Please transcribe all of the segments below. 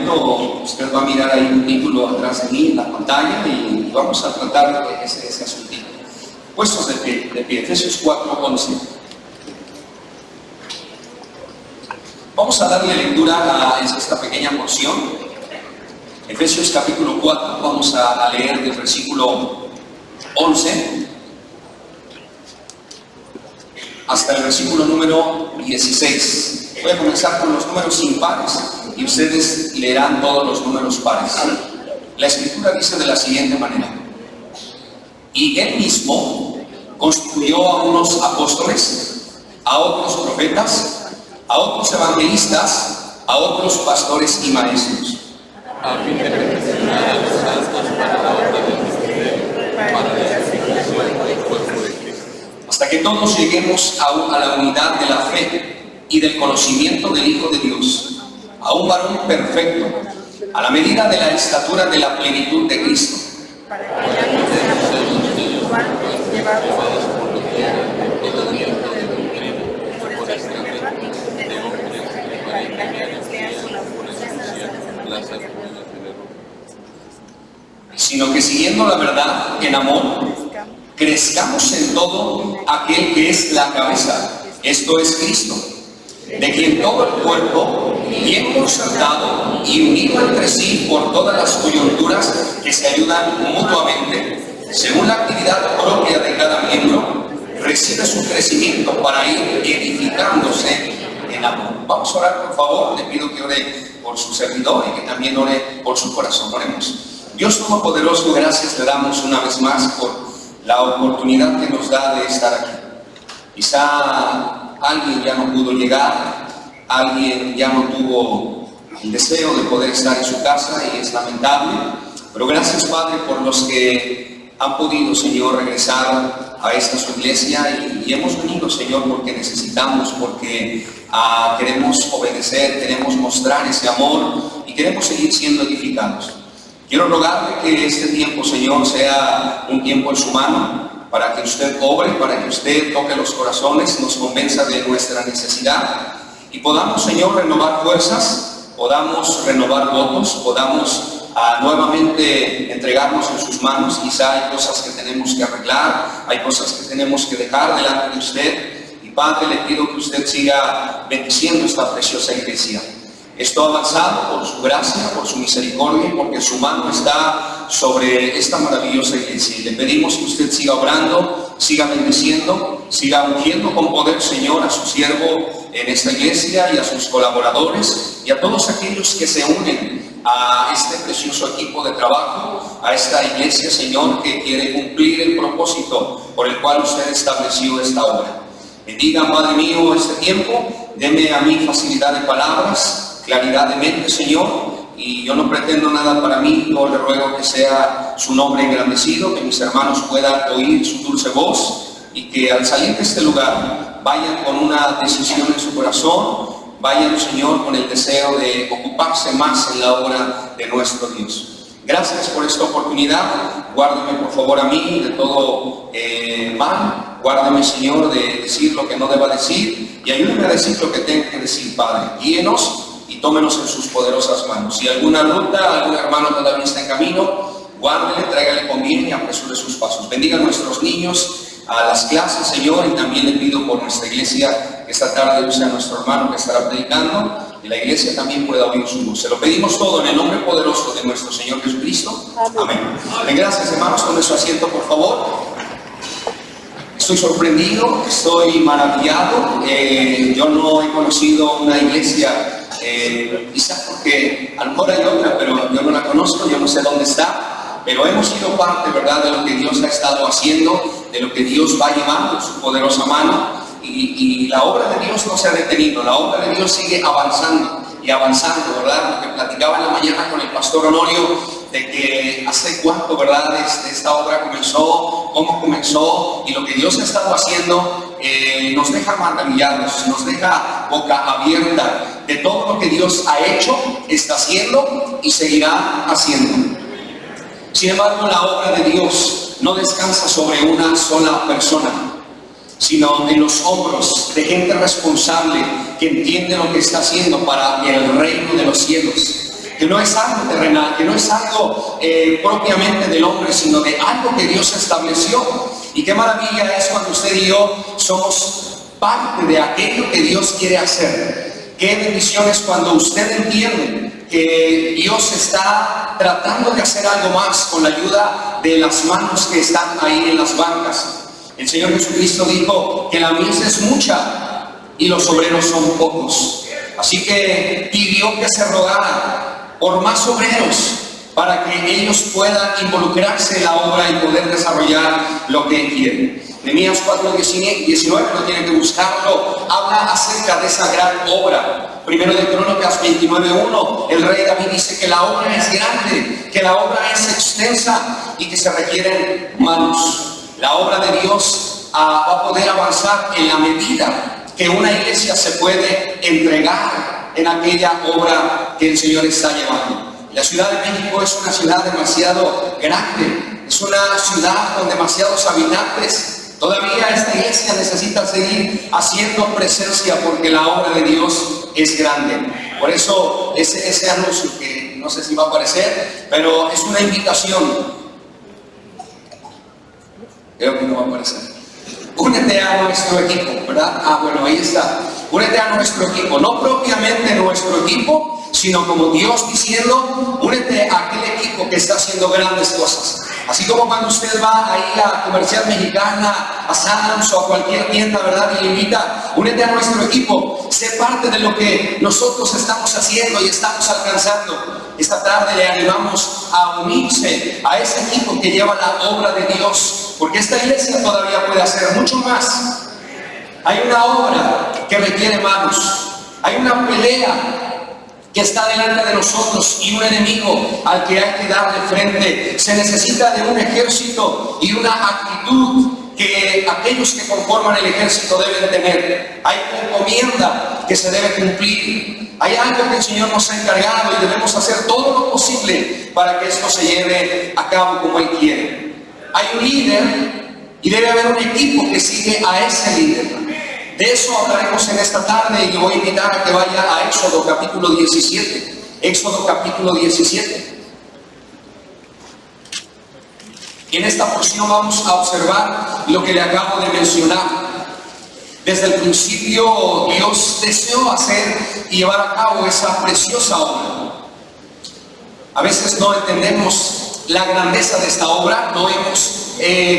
momento usted va a mirar ahí un título atrás de mí en la pantalla y vamos a tratar ese asunto. Puestos de pie, Efesios 4:11. Vamos a darle lectura a esta pequeña porción. Efesios capítulo 4, vamos a leer del versículo 11 hasta el versículo número 16. Voy a comenzar con los números impares y ustedes leerán todos los números pares. La escritura dice de la siguiente manera: y él mismo constituyó a unos apóstoles, a otros profetas, a otros evangelistas, a otros pastores y maestros, a fin de perfeccionar a los santos para la obra del ministerio, para la edificación del cuerpo de Cristo, hasta que todos lleguemos a la unidad de la fe y del conocimiento del Hijo de Dios, a un varón perfecto, a la medida de la estatura de la plenitud de Cristo, para que hayamos llevados por doquiera en todo tiempo de doctrina, por estrategia de hombres, para engañar a los que hacen la fuerza de las las armas sino que siguiendo la verdad en amor, crezcamos en todo aquel que es la cabeza, esto es Cristo, de quien todo el cuerpo, bien concertado y unido entre sí por todas las coyunturas que se ayudan mutuamente, según la actividad propia de cada miembro, recibe su crecimiento para ir edificándose en amor. Vamos a orar, por favor. Le pido que ore por su servidor y que también ore por su corazón. Oremos. Dios Todopoderoso, gracias le damos una vez más por la oportunidad que nos da de estar aquí. Quizá alguien ya no pudo llegar, alguien ya no tuvo el deseo de poder estar en su casa y es lamentable, pero gracias, Padre, por los que han podido, Señor, regresar a esta su iglesia y hemos venido, Señor, porque necesitamos, porque queremos obedecer, queremos mostrar ese amor y queremos seguir siendo edificados. Quiero rogarle que este tiempo, Señor, sea un tiempo en su mano, para que usted obre, para que usted toque los corazones, nos convenza de nuestra necesidad y podamos, Señor, renovar fuerzas, podamos renovar votos, podamos nuevamente entregarnos en sus manos. Quizá hay cosas que tenemos que arreglar, hay cosas que tenemos que dejar delante de usted. Y Padre, le pido que usted siga bendiciendo esta preciosa iglesia. Esto ha avanzado por su gracia, por su misericordia y porque su mano está sobre esta maravillosa iglesia. Y le pedimos que usted siga obrando, siga bendiciendo, siga ungiendo con poder, Señor, a su siervo en esta iglesia y a sus colaboradores y a todos aquellos que se unen a este precioso equipo de trabajo, a esta iglesia, Señor, que quiere cumplir el propósito por el cual usted estableció esta obra. Bendiga, Padre mío, este tiempo, deme a mí facilidad de palabras, claridad de mente, Señor, y yo no pretendo nada para mí, yo le ruego que sea su nombre engrandecido, que mis hermanos puedan oír su dulce voz y que al salir de este lugar vayan con una decisión en su corazón, vayan, Señor, con el deseo de ocuparse más en la obra de nuestro Dios. Gracias por esta oportunidad. Guárdeme, por favor, a mí de todo mal. Guárdame, Señor, de decir lo que no deba decir y ayúdame a decir lo que tengo que decir, Padre. Guíenos y tómenos en sus poderosas manos. Si alguna ruta, algún hermano todavía está en camino, guárdele, tráigale con bien y apresure sus pasos. Bendiga a nuestros niños, a las clases, Señor, y también le pido por nuestra iglesia que esta tarde use a nuestro hermano que estará predicando y la iglesia también pueda oír su voz. Se lo pedimos todo en el nombre poderoso de nuestro Señor Jesucristo. Amén. Amén. Gracias, hermanos. Tome su asiento, por favor. Estoy sorprendido, estoy maravillado. Yo no he conocido una iglesia, quizás porque a lo mejor hay otra, pero yo no la conozco, yo no sé dónde está, pero hemos sido parte, ¿verdad?, de lo que Dios ha estado haciendo, de lo que Dios va llevando en su poderosa mano, y la obra de Dios no se ha detenido, la obra de Dios sigue avanzando y avanzando, ¿verdad? Lo que platicaba en la mañana con el pastor Honorio, de que hace cuánto, ¿verdad?, esta obra comenzó, cómo comenzó, y lo que Dios ha estado haciendo nos deja maravillados, nos deja boca abierta de todo lo que Dios ha hecho, está haciendo y seguirá haciendo. Sin embargo, la obra de Dios no descansa sobre una sola persona, sino en los hombros de gente responsable que entiende lo que está haciendo para el reino de los cielos. que no es algo terrenal, que no es algo propiamente del hombre, sino de algo que Dios estableció. Y qué maravilla es cuando usted y yo somos parte de aquello que Dios quiere hacer. Qué bendición es cuando usted entiende que Dios está tratando de hacer algo más con la ayuda de las manos que están ahí en las bancas. El Señor Jesucristo dijo que la mies es mucha y los obreros son pocos. Así que pidió que se rogara por más obreros para que ellos puedan involucrarse en la obra y poder desarrollar lo que quieren. Nehemías 4:19, no tienen que buscarlo, habla acerca de esa gran obra. Primero de Crónicas 29:1, el rey David dice que la obra es grande, que la obra es extensa y que se requieren manos. La obra de Dios va a poder avanzar en la medida que una iglesia se puede entregar en aquella obra que el Señor está llevando. La Ciudad de México es una ciudad demasiado grande, es una ciudad con demasiados habitantes. Todavía esta iglesia necesita seguir haciendo presencia porque la obra de Dios es grande. Por eso ese anuncio que no sé si va a aparecer, pero es una invitación. Creo que no va a aparecer. Únete a nuestro equipo, ¿verdad? Bueno, ahí está. Únete a nuestro equipo, no propiamente nuestro equipo, sino como Dios diciendo, únete a aquel equipo que está haciendo grandes cosas. Así como cuando usted va ahí a Comercial Mexicana, a Sam's o a cualquier tienda, ¿verdad? Y le invita, únete a nuestro equipo, sé parte de lo que nosotros estamos haciendo y estamos alcanzando. Esta tarde le animamos a unirse a ese equipo que lleva la obra de Dios, porque esta iglesia todavía puede hacer mucho más. Hay una obra que requiere manos, hay una pelea que está delante de nosotros y un enemigo al que hay que darle frente. Se necesita de un ejército y una actitud que aquellos que conforman el ejército deben tener. Hay una encomienda que se debe cumplir. Hay algo que el Señor nos ha encargado y debemos hacer todo lo posible para que esto se lleve a cabo como Él quiere. Hay un líder y debe haber un equipo que sigue a ese líder. De eso hablaremos en esta tarde y le voy a invitar a que vaya a Éxodo capítulo 17. Éxodo capítulo 17. En esta porción vamos a observar lo que le acabo de mencionar. Desde el principio Dios deseó hacer y llevar a cabo esa preciosa obra. A veces no entendemos la grandeza de esta obra, no hemos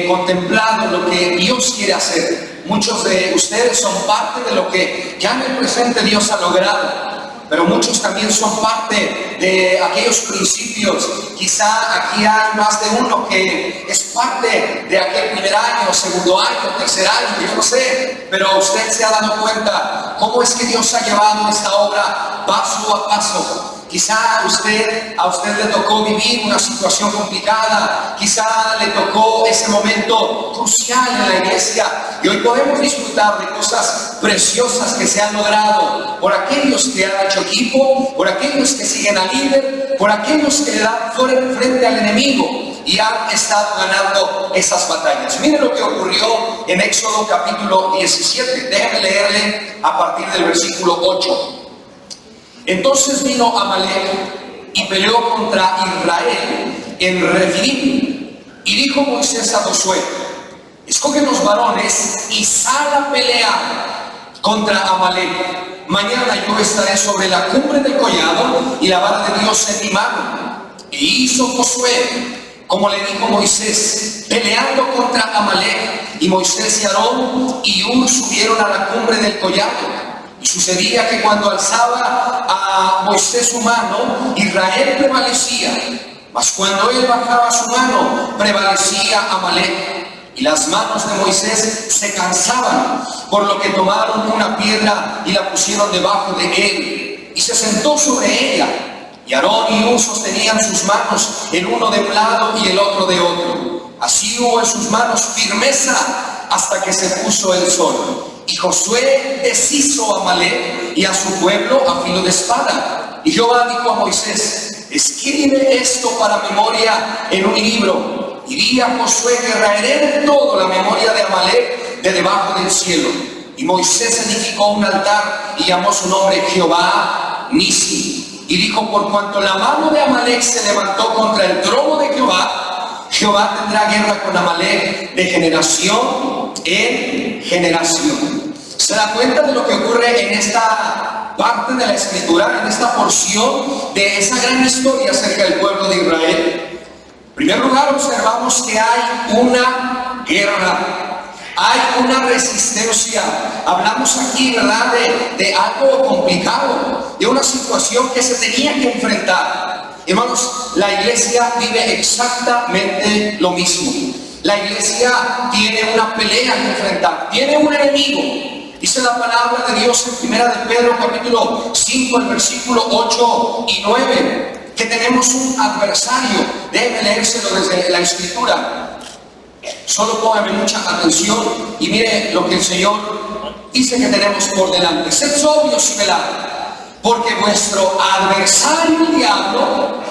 contemplado lo que Dios quiere hacer. Muchos de ustedes son parte de lo que ya en el presente Dios ha logrado, pero muchos también son parte de aquellos principios. Quizá aquí hay más de uno que es parte de aquel primer año, segundo año, tercer año, yo no sé, pero usted se ha dado cuenta cómo es que Dios ha llevado esta obra paso a paso. Quizá a usted le tocó vivir una situación complicada, quizá le tocó ese momento crucial en la iglesia y hoy podemos disfrutar de cosas preciosas que se han logrado por aquellos que han hecho equipo, por aquellos que siguen al líder, por aquellos que le dan frente al enemigo y han estado ganando esas batallas. Miren lo que ocurrió en Éxodo capítulo 17, déjenme leerle a partir del versículo 8. Entonces vino Amalek y peleó contra Israel en Refidim. Y dijo Moisés a Josué: escógenos varones y sal a pelear contra Amalek. Mañana yo estaré sobre la cumbre del collado y la vara de Dios en mi mano. E hizo Josué como le dijo Moisés, peleando contra Amalek. Y Moisés y Aarón y Hur subieron a la cumbre del collado. Y sucedía que cuando alzaba a Moisés su mano, Israel prevalecía, mas cuando él bajaba su mano, prevalecía Amalek. Y las manos de Moisés se cansaban, por lo que tomaron una piedra y la pusieron debajo de él, y se sentó sobre ella. Y Aarón y Hur sostenían sus manos, el uno de un lado y el otro de otro. Así hubo en sus manos firmeza hasta que se puso el sol. Y Josué deshizo a Amalek y a su pueblo a filo de espada. Y Jehová dijo a Moisés: escribe esto para memoria en un libro. Y di a Josué que raeré en todo la memoria de Amalek de debajo del cielo. Y Moisés edificó un altar y llamó su nombre Jehová Nisi. y dijo: por cuanto la mano de Amalek se levantó contra el trono de Jehová, Jehová tendrá guerra con Amalek de generación en generación. ¿Se da cuenta de lo que ocurre en esta parte de la Escritura, en esta porción de esa gran historia acerca del pueblo de Israel? En primer lugar, observamos que hay una guerra, hay una resistencia. Hablamos aquí, ¿verdad?, de algo complicado, de una situación que se tenía que enfrentar. Hermanos, la iglesia vive exactamente lo mismo. La iglesia tiene una pelea que enfrentar, tiene un enemigo. Dice la palabra de Dios en Primera de Pedro, capítulo 5, el versículo 8 y 9. Que tenemos un adversario. Déjeme leérselo desde la Escritura. Solo póngame mucha atención y mire lo que el Señor dice que tenemos por delante. Sed sobrios y velad, porque vuestro adversario el diablo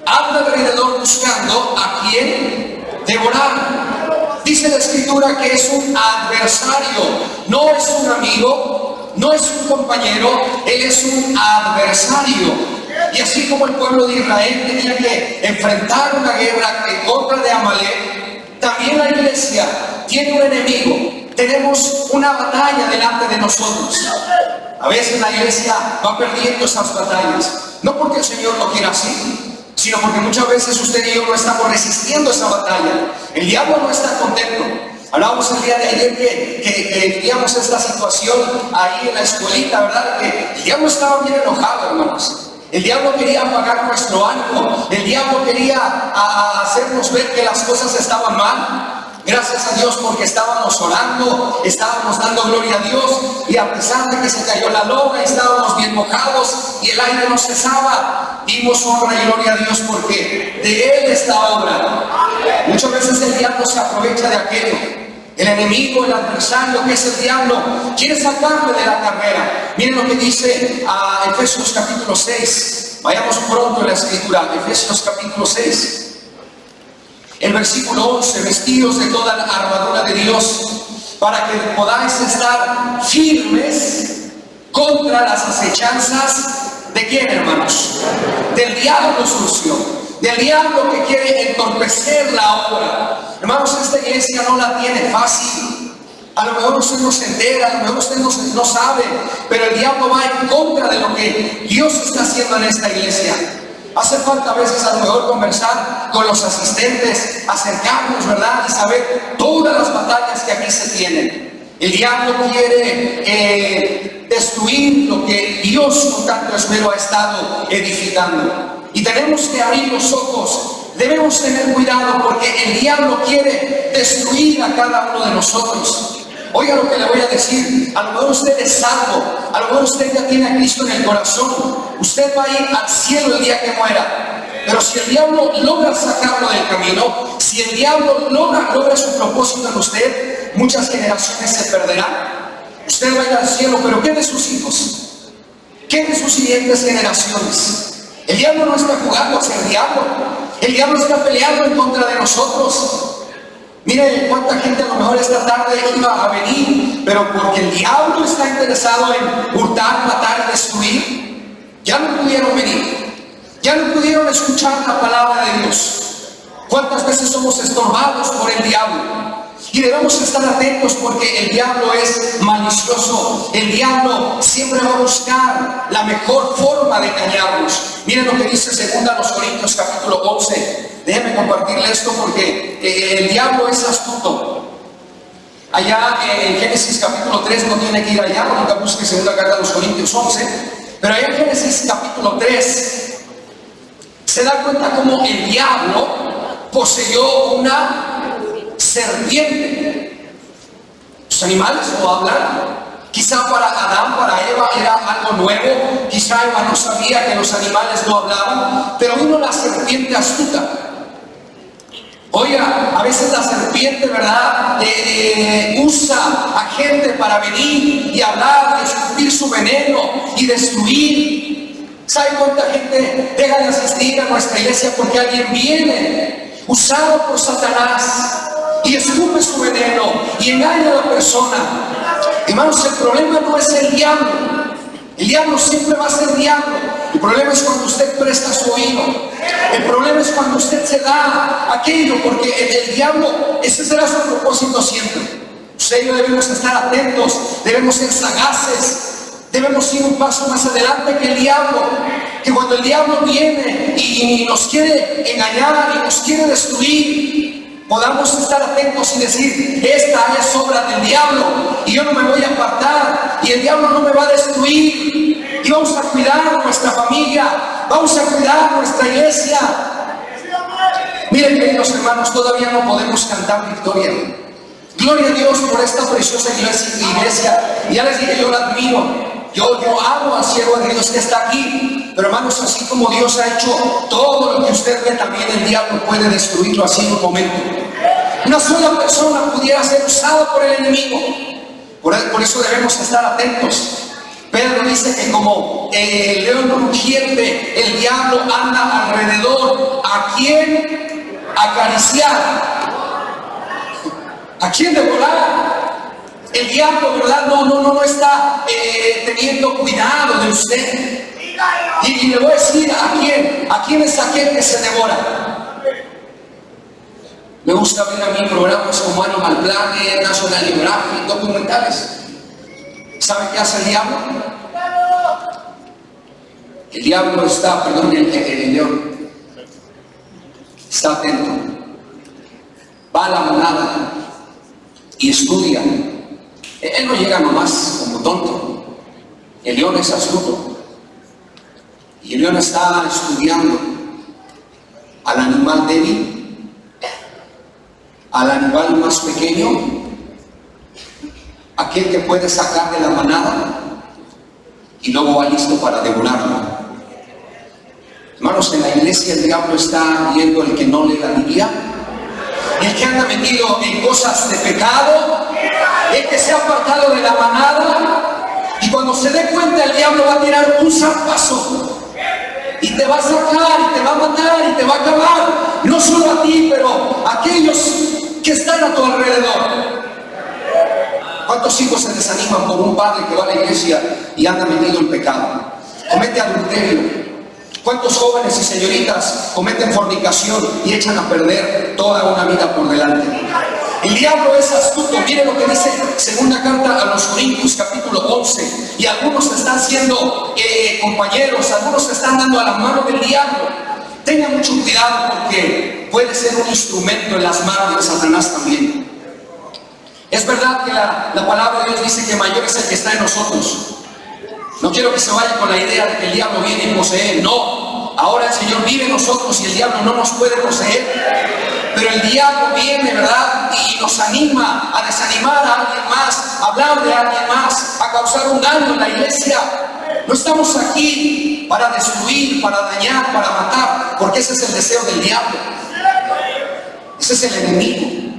anda alrededor buscando a quien devorar. Dice la Escritura que es un adversario, no es un amigo, no es un compañero, él es un adversario. Y así como el pueblo de Israel tenía que enfrentar una guerra en contra de Amalek, también la iglesia tiene un enemigo. Tenemos una batalla delante de nosotros. A veces la iglesia va perdiendo esas batallas, no porque el Señor lo quiera así, sino porque muchas veces usted y yo no estamos resistiendo esa batalla. El diablo no está contento. Hablábamos el día de ayer que vivíamos esta situación ahí en la escuelita, ¿verdad? Que el diablo estaba bien enojado, hermanos. El diablo quería apagar nuestro ánimo. El diablo quería hacernos ver que las cosas estaban mal. Gracias a Dios porque estábamos orando, estábamos dando gloria a Dios, y a pesar de que se cayó la lona, estábamos bien mojados y el aire no cesaba, dimos honra y gloria a Dios porque de Él es la obra. Muchas veces el diablo se aprovecha de aquello. El enemigo, el adversario que es el diablo, quiere sacarle de la carrera. Miren lo que dice a Efesios capítulo 6. Vayamos pronto en la Escritura. Efesios capítulo 6. El versículo 11. Vestidos de toda la armadura de Dios, para que podáis estar firmes contra las acechanzas ¿de quién, hermanos? Del diablo sucio. Del diablo que quiere entorpecer la obra. Hermanos, esta iglesia no la tiene fácil. A lo mejor usted no se entera, a lo mejor usted no sabe, pero el diablo va en contra de lo que Dios está haciendo en esta iglesia. Hace falta a veces a lo mejor conversar con los asistentes, acercarnos, ¿verdad? Y saber todas las batallas que aquí se tienen. El diablo quiere destruir lo que Dios con tanto esmero ha estado edificando. Y tenemos que abrir los ojos. Debemos tener cuidado porque el diablo quiere destruir a cada uno de nosotros. Oiga lo que le voy a decir. A lo mejor usted es salvo, a lo mejor usted ya tiene a Cristo en el corazón. Usted va a ir al cielo el día que muera. Pero si el diablo logra sacarlo del camino, si el diablo logra su propósito en usted, muchas generaciones se perderán. Usted va a ir al cielo, pero ¿qué de sus hijos? ¿Qué de sus siguientes generaciones? El diablo no está jugando a ser diablo. El diablo está peleando en contra de nosotros. Mire cuánta gente a lo mejor esta tarde iba a venir, pero porque el diablo está interesado en hurtar, matar y destruir, ya no pudieron venir. Ya no pudieron escuchar la palabra de Dios. ¿Cuántas veces somos estorbados por el diablo? Y debemos estar atentos porque el diablo es malicioso. El diablo siempre va a buscar la mejor forma de engañarnos. Miren lo que dice 2 Corintios capítulo 11. Déjenme compartirle esto porque el diablo es astuto. Allá en Génesis capítulo 3, no tiene que ir allá, nunca busque 2 carta de los Corintios 11. Pero allá en Génesis capítulo 3 se da cuenta cómo el diablo poseyó una serpiente. Los animales no hablan. Quizá para Adán, para Eva era algo nuevo. Quizá Eva no sabía que los animales no hablaban. Pero vino la serpiente astuta. Oiga, a veces la serpiente, ¿verdad? Usa a gente para venir y hablar, escupir su veneno y destruir. ¿Sabe cuánta gente deja de asistir a nuestra iglesia porque alguien viene usado por Satanás y escupe su veneno y engaña a la persona? Hermanos, el problema no es el diablo. El diablo siempre va a ser diablo. El El problema es cuando usted presta su oído. El problema es cuando usted se da aquello, porque el diablo, ese será su propósito siempre. Usted y yo debemos estar atentos, debemos ser sagaces, debemos ir un paso más adelante que el diablo. Que cuando el diablo viene y nos quiere engañar y nos quiere destruir, podamos estar atentos y decir: esta es obra del diablo y yo no me voy a apartar, y el diablo no me va a destruir, y vamos a cuidar nuestra familia, vamos a cuidar nuestra iglesia. Miren, queridos hermanos, todavía no podemos cantar victoria. Gloria a Dios por esta preciosa iglesia. Ya les dije, yo la admiro. Yo amo al siervo de Dios que está aquí. Pero hermanos, así como Dios ha hecho todo lo que usted ve, también el diablo puede destruirlo así en un momento. Una sola persona pudiera ser usada por el enemigo. Por eso debemos estar atentos. Pedro dice que como el león rugiente, el diablo anda alrededor. ¿A quién acariciar? ¿A quién devorar? El diablo, ¿verdad? No está teniendo cuidado de usted. Y le voy a decir a quién es aquel que se devora. Me gusta ver a mí programas como Animal Planet, National Geographic, documentales. ¿Sabe qué hace el diablo? El diablo está, el león está atento. Va a la manada y estudia. Él no llega nomás como tonto. El león es astuto. Y el león está estudiando al animal débil, al animal más pequeño, aquel que puede sacar de la manada, y luego va listo para devorarlo. Hermanos, en la iglesia el diablo está viendo el que no lee la Biblia, el que anda metido en cosas de pecado, el que se ha apartado de la manada, y cuando se dé cuenta el diablo va a tirar un zarpazo y te va a sacar y te va a matar y te va a acabar, no solo a ti, pero a aquellos que están a tu alrededor. ¿Cuántos hijos se desaniman por un padre que va a la iglesia y anda metido en pecado? Comete adulterio. ¿Cuántos jóvenes y señoritas cometen fornicación y echan a perder toda una vida por delante? El diablo es astuto. Mire lo que dice segunda carta a los Corintios, capítulo 11. Y algunos están siendo compañeros, algunos se están dando a la mano del diablo. Tenga mucho cuidado, porque puede ser un instrumento en las manos de Satanás también. Es verdad que la palabra de Dios dice que mayor es el que está en nosotros. No quiero que se vaya con la idea de que el diablo viene y posee. No, ahora el Señor vive en nosotros y el diablo no nos puede poseer. Pero el diablo viene, ¿verdad? Y nos anima a desanimar a alguien más, a hablar de alguien más, a causar un daño en la iglesia. No estamos aquí para destruir, para dañar, para matar, porque ese es el deseo del diablo. Ese es el enemigo.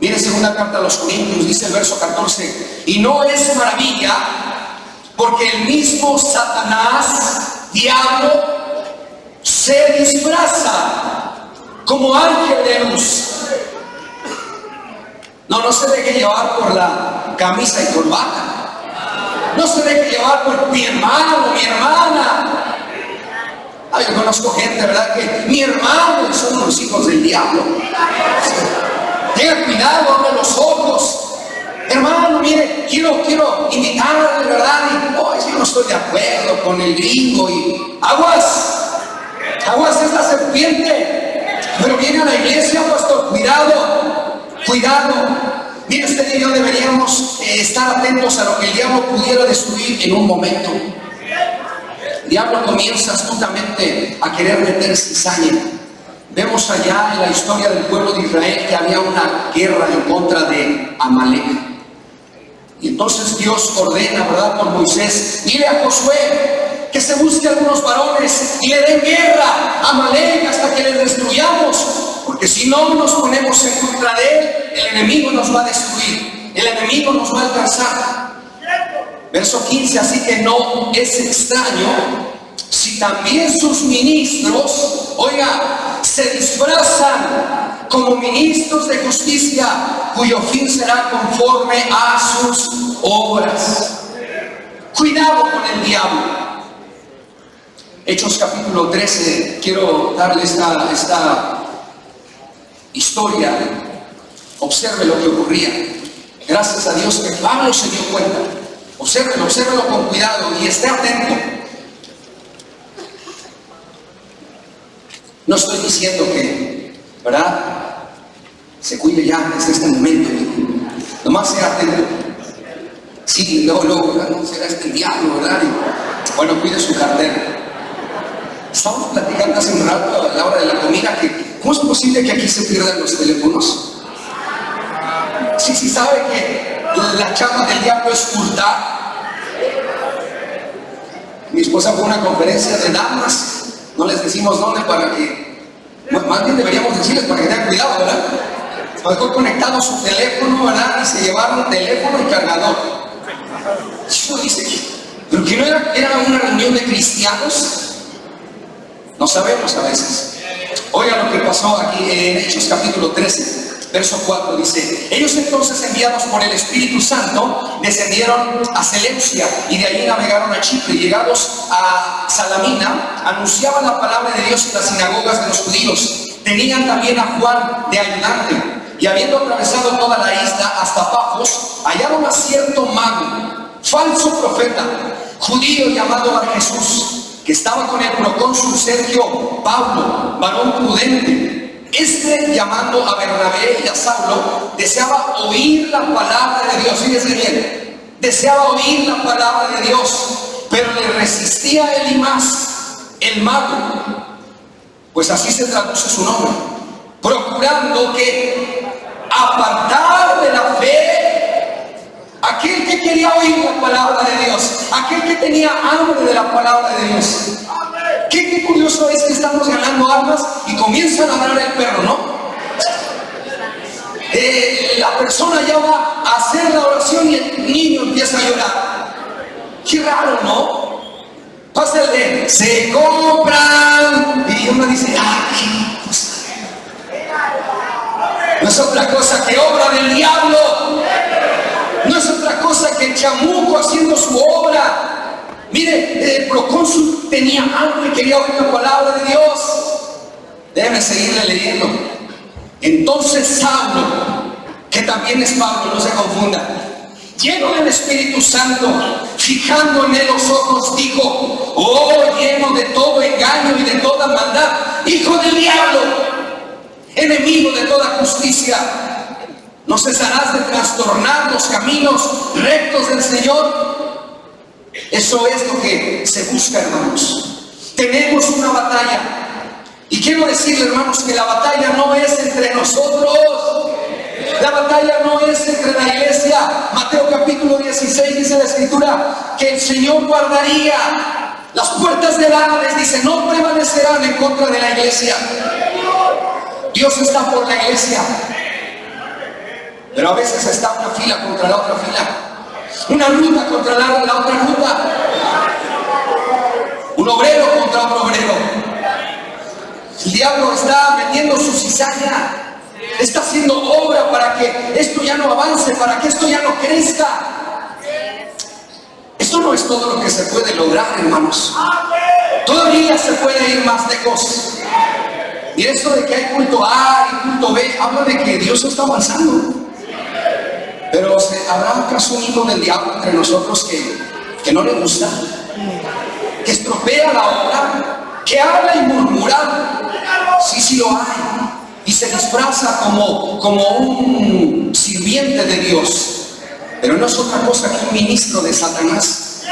Mire, segunda carta a los Corintios, dice el verso 14: y no es maravilla, porque el mismo Satanás, diablo, se disfraza como ángel de luz. No se deje llevar por la camisa y corbata. No se deje llevar por mi hermano, mi hermana. Ay, yo conozco gente, ¿verdad? Que mi hermano son los hijos del diablo. Tenga cuidado, abre los ojos. Hermano, mire, quiero invitarle, ¿verdad? Y yo no estoy de acuerdo con el gringo. Y aguas es la serpiente. Pero viene a la iglesia, pastor, cuidado. Mire, usted y yo deberíamos estar atentos a lo que el diablo pudiera destruir en un momento. El diablo comienza astutamente a querer meter cizaña. Vemos allá en la historia del pueblo de Israel que había una guerra en contra de Amalek. Y entonces Dios ordena, ¿verdad?, por Moisés: dile a Josué que se busque algunos varones y le den guerra a Amalek hasta que le destruyamos, porque si no nos ponemos en contra de él, el enemigo nos va a destruir, el enemigo nos va a alcanzar. Verso 15: así que no es extraño si también sus ministros, se disfrazan como ministros de justicia, cuyo fin será conforme a sus obras. Cuidado con el diablo. Hechos capítulo 13, quiero darle esta historia. Observe lo que ocurría. Gracias a Dios que Pablo se dio cuenta. Obsérvelo con cuidado y esté atento. No estoy diciendo que, ¿verdad?, se cuide ya desde este momento. Nomás sea atento. Sí, luego, no será este el diablo, ¿verdad? Y, bueno, cuide su cartera. Estábamos platicando hace un rato a la hora de la comida que ¿cómo es posible que aquí se pierdan los teléfonos? Sí, sabe que la chamba del diablo es hurtar. Mi esposa fue a una conferencia de damas, no les decimos dónde para que, más bien deberíamos decirles para que tengan cuidado, ¿verdad? Dejó conectado su teléfono, ¿verdad? Y se llevaron teléfono y cargador. Y uno dice, ¿pero que no era una reunión de cristianos? No sabemos a veces. Oiga lo que pasó aquí en Hechos capítulo 13. Verso 4 dice: ellos entonces, enviados por el Espíritu Santo, descendieron a Seleucia y de allí navegaron a Chipre. Llegados a Salamina, anunciaban la palabra de Dios en las sinagogas de los judíos. Tenían también a Juan de ayudante. Y habiendo atravesado toda la isla hasta Pafos, hallaron a cierto mago, falso profeta, judío llamado Bar-Jesús, que estaba con el procónsul Sergio Pablo, varón prudente. Este, llamando a Bernabé y a Saulo, deseaba oír la palabra de Dios. Fíjese bien, deseaba oír la palabra de Dios, pero le resistía Elimas, el mago, pues así se traduce su nombre, procurando que apartar de la fe aquel que quería oír la palabra de Dios, aquel que tenía hambre de la palabra de Dios. Qué curioso es que estamos ganando almas y comienzan a ladrar el perro, ¿no? La persona ya va a hacer la oración y el niño empieza a llorar. Qué raro, ¿no? Pasa el de se compran y uno dice, qué cosa. No es otra cosa que obra del diablo. No es otra cosa que el chamuco haciendo su obra. Mire, el procónsul tenía hambre y quería oír la palabra de Dios. Déjeme seguirle leyendo. Entonces Saulo, que también es Pablo, no se confunda, lleno del Espíritu Santo, fijando en él los ojos, dijo: oh, lleno de todo engaño y de toda maldad, hijo del diablo, enemigo de toda justicia, ¿no cesarás de trastornar los caminos rectos del Señor? Eso es lo que se busca, hermanos. Tenemos una batalla. Y quiero decirle, hermanos, que la batalla no es entre nosotros. La batalla no es entre la iglesia. Mateo capítulo 16 dice la Escritura que el Señor guardaría las puertas del Hades. Dice, no prevalecerán en contra de la iglesia. Dios está por la iglesia. Pero a veces está una fila contra la otra fila. Una ruta contra la otra ruta. Un obrero contra otro obrero. El diablo está metiendo su cizaña. Está haciendo obra para que esto ya no avance, para que esto ya no crezca. Esto no es todo lo que se puede lograr, hermanos. Todavía se puede ir más lejos. Y eso de que hay culto A y culto B habla de que Dios está avanzando. Pero ¿habrá acaso un hijo del diablo entre nosotros que no le gusta? Que estropea la obra, que habla y murmura. Sí lo hay. Y se disfraza como un sirviente de Dios. Pero no es otra cosa que un ministro de Satanás.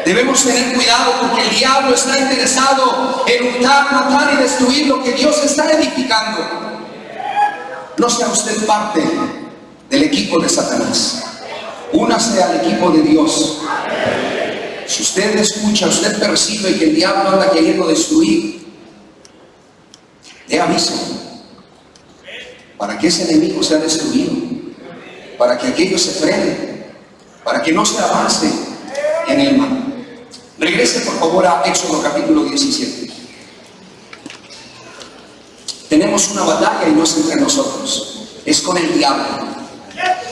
Debemos tener cuidado porque el diablo está interesado en hurtar, matar y destruir lo que Dios está edificando. No sea usted parte del equipo de Satanás. Únase al equipo de Dios. Si usted escucha, usted percibe que el diablo anda queriendo destruir, dé aviso para que ese enemigo sea destruido, para que aquello se frene, para que no se avance en el mal. Regrese por favor a Éxodo capítulo 17. Tenemos una batalla y no es entre nosotros, es con el diablo.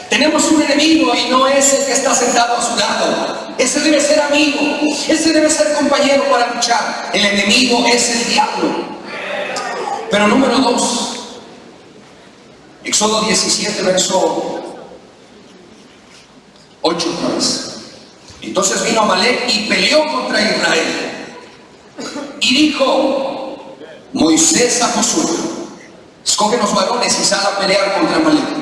Tenemos un enemigo y no es el que está sentado a su lado. ese debe ser amigo, ese debe ser compañero para luchar. El enemigo es el diablo. Pero número 2, Éxodo 17, verso 8 otra vez. Entonces vino Amalek y peleó contra Israel. Y dijo Moisés a Josué: escoge los varones y sal a pelear contra Amalek.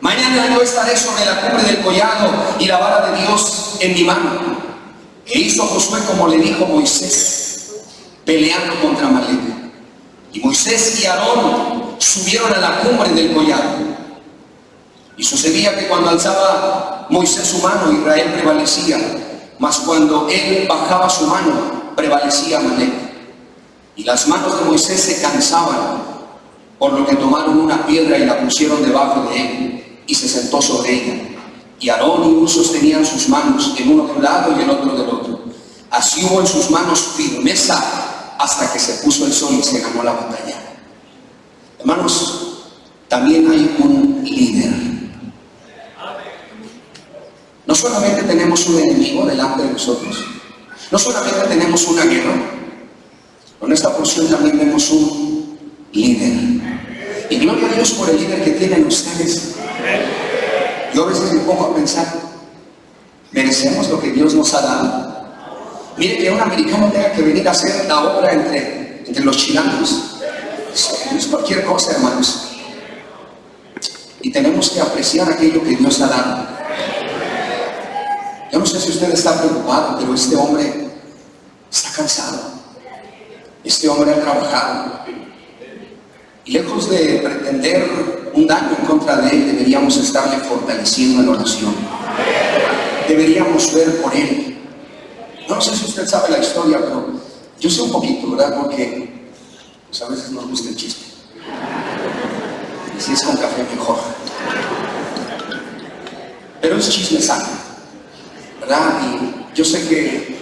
Mañana yo estaré sobre la cumbre del collado y la vara de Dios en mi mano. E hizo Josué como le dijo Moisés, peleando contra Amalek. Y Moisés y Aarón subieron a la cumbre del collado. Y sucedía que cuando alzaba Moisés su mano, Israel prevalecía, mas cuando él bajaba su mano, prevalecía Amalek. Y las manos de Moisés se cansaban, por lo que tomaron una piedra y la pusieron debajo de él, y se sentó sobre ella. Y Aarón y Hur sostenían sus manos, el uno de un lado y el otro del otro. Así hubo en sus manos firmeza hasta que se puso el sol y se ganó la batalla. Hermanos, también hay un líder. No solamente tenemos un enemigo delante de nosotros, no solamente tenemos una guerra, en esta porción también vemos un líder. Y gloria a Dios por el líder que tienen ustedes. Yo a veces me pongo a pensar, ¿merecemos lo que Dios nos ha dado? Mire, que un americano tenga que venir a hacer la obra entre los chilangos. No es cualquier cosa, hermanos. Y tenemos que apreciar aquello que Dios ha dado. Yo no sé si usted está preocupado, pero este hombre está cansado. Este hombre ha trabajado. Y lejos de pretender un daño en contra de él, deberíamos estarle fortaleciendo en oración. Deberíamos ver por él. No sé si usted sabe la historia, pero yo sé un poquito, ¿verdad? Porque pues, a veces nos gusta el chisme. Y si es con café, mejor. Pero es chisme sano, ¿verdad? Y yo sé que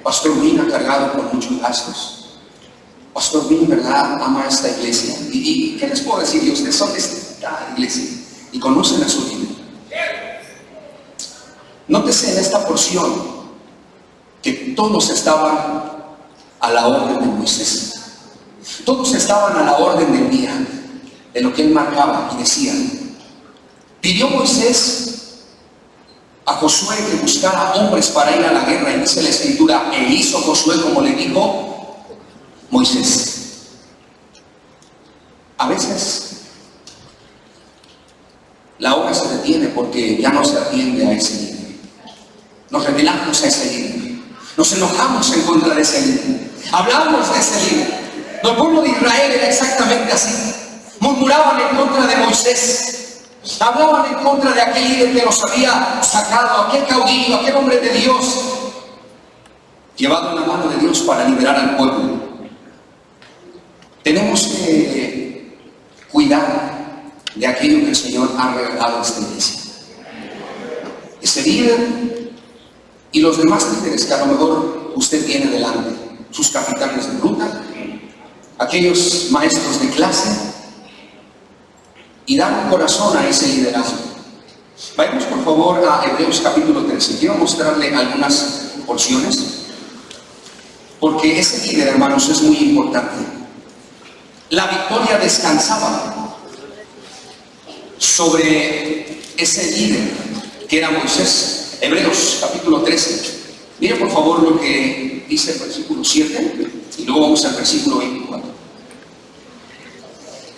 Pastor Min ha cargado con muchos gastos. Pastor Min, ¿verdad?, ama esta iglesia. ¿Y qué les puedo decir? Y ustedes son de esta iglesia y conocen a su líder. Nótese en esta porción que todos estaban a la orden de Moisés. Todos estaban a la orden del día, de lo que él marcaba y decía. Pidió Moisés a Josué que buscara hombres para ir a la guerra, y dice la escritura, e hizo Josué como le dijo Moisés. A veces la obra se detiene porque ya no se atiende a ese líder. Nos rebelamos a ese líder, nos enojamos en contra de ese líder, hablamos de ese líder. El pueblo de Israel era exactamente así. Murmuraban en contra de Moisés, hablaban en contra de aquel líder que los había sacado, aquel caudillo, aquel hombre de Dios, llevado en la mano de Dios para liberar al pueblo. Tenemos que cuidar de aquello que el Señor ha regalado a esta iglesia. Ese líder y los demás líderes que a lo mejor usted tiene delante, sus capitanes de ruta, aquellos maestros de clase, y dar un corazón a ese liderazgo. Vayamos por favor a Hebreos capítulo 13. Quiero mostrarle algunas porciones, porque ese líder, hermanos, es muy importante. La victoria descansaba sobre ese líder que era Moisés. Hebreos capítulo 13. Miren por favor lo que dice el versículo 7 y luego vamos al versículo 24.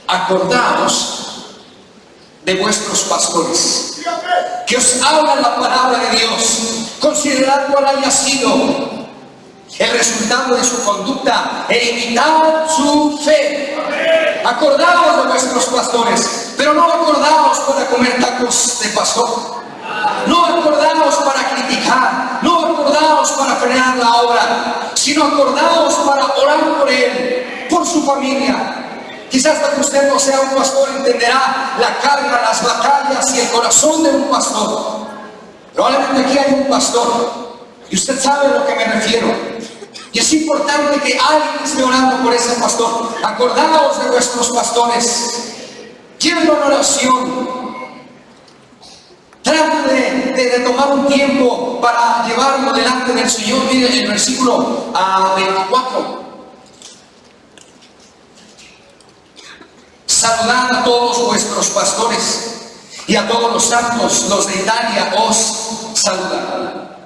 Acordaos de vuestros pastores, que os hablan la palabra de Dios. Considerad cuál haya sido el resultado de su conducta e imitad su fe. Acordaos de vuestros pastores, pero no acordaos para comer tacos de pastor. No acordaos para criticar, no acordaos para frenar la obra, sino acordaos para orar por él, por su familia. Quizás hasta que usted no sea un pastor entenderá la carga, las batallas y el corazón de un pastor. Probablemente aquí hay un pastor y usted sabe a lo que me refiero. Y es importante que alguien esté orando por ese pastor. Acordaos de vuestros pastores, llévenlo en oración. Trate de de tomar un tiempo para llevarlo delante del Señor. Miren el versículo 24. Saludad a todos vuestros pastores y a todos los santos, los de Italia os saludan.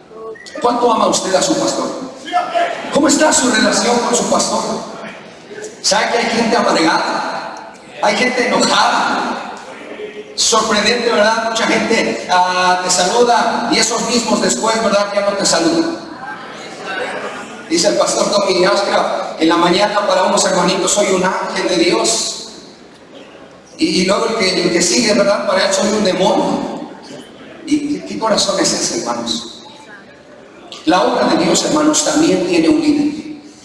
¿Cuánto ama usted a su pastor? ¿Cómo está su relación con su pastor? ¿Sabe que hay gente amargada? Hay gente enojada. Sorprendente, ¿verdad? Mucha gente te saluda y esos mismos después, ¿verdad? Ya no te saludan. Dice el pastor Tommy Oscar, en la mañana para unos hermanitos soy un ángel de Dios. Y luego el que sigue, ¿verdad? Para él soy un demonio. ¿Y qué corazón es ese, hermanos? La obra de Dios, hermanos, también tiene un líder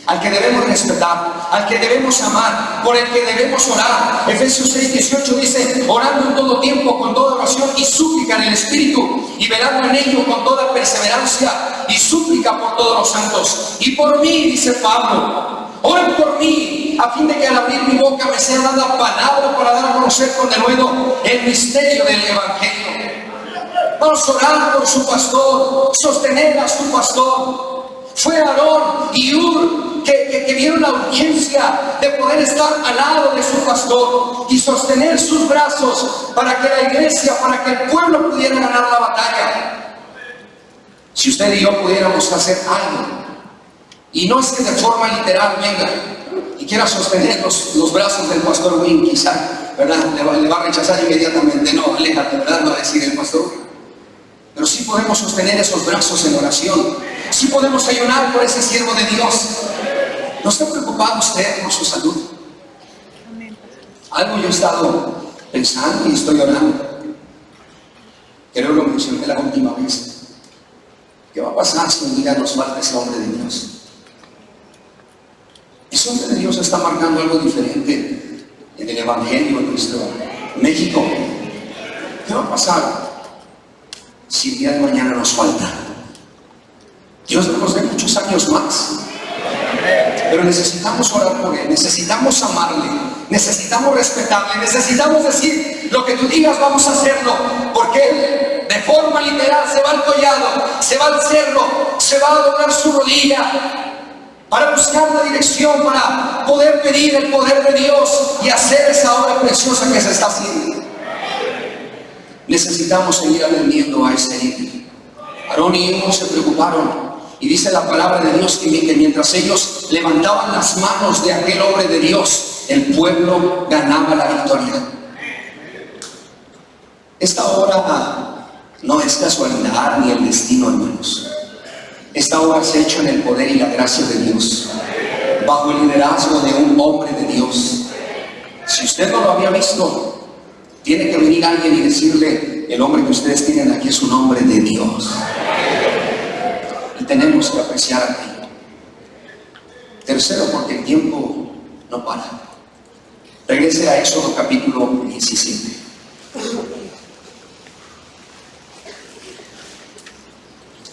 al que debemos respetar, al que debemos amar, por el que debemos orar. Efesios 6:18 dice: orando en todo tiempo, con toda oración y súplica en el Espíritu, y velando en ello con toda perseverancia y súplica por todos los santos. Y por mí, dice Pablo, oren por mí, a fin de que al abrir mi boca me sea dada palabra para dar a conocer con denuedo el misterio del Evangelio. Vamos a orar por su pastor, sostener a su pastor. Fue Aarón y Hur que vieron la urgencia de poder estar al lado de su pastor y sostener sus brazos para que la iglesia, para que el pueblo pudiera ganar la batalla. Si usted y yo pudiéramos hacer algo, y no es que de forma literal venga y quiera sostener los brazos del pastor Win, quizá, ¿verdad? Le va a rechazar inmediatamente. No, aléjate, ¿verdad? Va a decir el pastor. Pero sí podemos sostener esos brazos en oración. Sí podemos ayunar por ese siervo de Dios. ¿No está preocupado usted por su salud? Algo yo he estado pensando y estoy orando. Creo lo mencioné la última vez. ¿Qué va a pasar si un día nos falta ese hombre de Dios? Ese hombre de Dios está marcando algo diferente en el Evangelio en nuestro México. ¿Qué va a pasar si el día de mañana nos falta? Dios nos dé muchos años más, pero necesitamos orar por él, necesitamos amarle, necesitamos respetarle, necesitamos decir: lo que tú digas vamos a hacerlo, porque él de forma literal se va al collado, se va al cerro, se va a doblar su rodilla para buscar la dirección, para poder pedir el poder de Dios y hacer esa obra preciosa que se está haciendo. Necesitamos seguir atendiendo a ese líder. Aarón y Hur se preocuparon, y dice la palabra de Dios que mientras ellos levantaban las manos de aquel hombre de Dios, el pueblo ganaba la victoria. Esta obra no es casualidad ni el destino, hermanos. Esta obra se ha hecho en el poder y la gracia de Dios, bajo el liderazgo de un hombre de Dios. Si usted no lo había visto, tiene que venir alguien y decirle: el hombre que ustedes tienen aquí es un hombre de Dios. Y tenemos que apreciar a ti. Tercero, porque el tiempo no para. Regrese a Éxodo capítulo 17.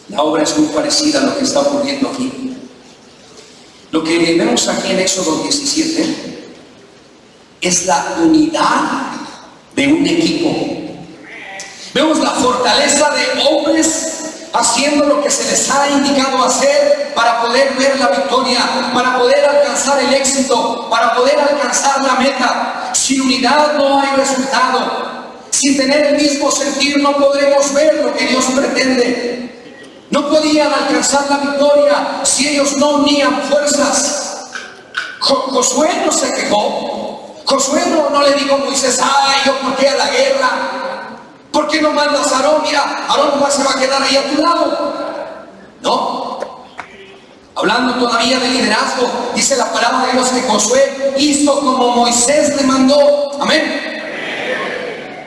La obra es muy parecida a lo que está ocurriendo aquí. Lo que vemos aquí en Éxodo 17 es la unidad de un equipo. Vemos la fortaleza de hombres haciendo lo que se les ha indicado hacer para poder ver la victoria, para poder alcanzar el éxito, para poder alcanzar la meta. Sin unidad no hay resultado. Sin tener el mismo sentir no podremos ver lo que Dios pretende. No podían alcanzar la victoria si ellos no unían fuerzas. Josué no se quejó. Josué no le dijo a Moisés: ay, ¿yo por qué a la guerra? ¿Por qué no mandas a Aarón? Mira, Aarón nomás se va a quedar ahí a tu lado. No. Hablando todavía de liderazgo, dice la palabra de Dios que Josué hizo como Moisés le mandó. Amén.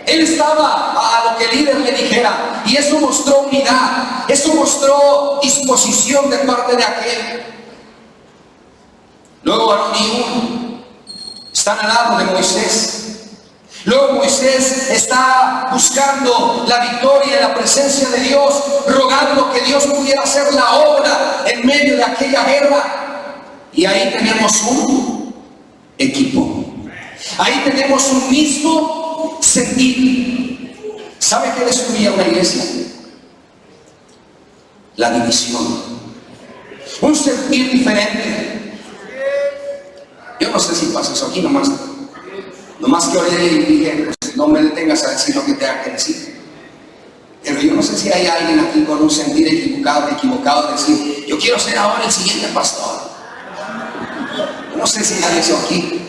Él estaba a lo que el líder le dijera, y eso mostró unidad, eso mostró disposición de parte de aquel. Luego Aarón y Hur están al lado de Moisés. Luego Moisés está buscando la victoria en la presencia de Dios, rogando que Dios pudiera hacer la obra en medio de aquella guerra. Y ahí tenemos un equipo. Ahí tenemos un mismo sentir. ¿Sabe qué destruía una iglesia? la división, un sentir diferente. Yo no sé si pasa eso aquí, nomás que oré y dije, pues, no me detengas a decir lo que tenga que decir. Pero yo no sé si hay alguien aquí con un sentir equivocado de decir, yo quiero ser ahora el siguiente pastor. Yo no sé si hay eso aquí.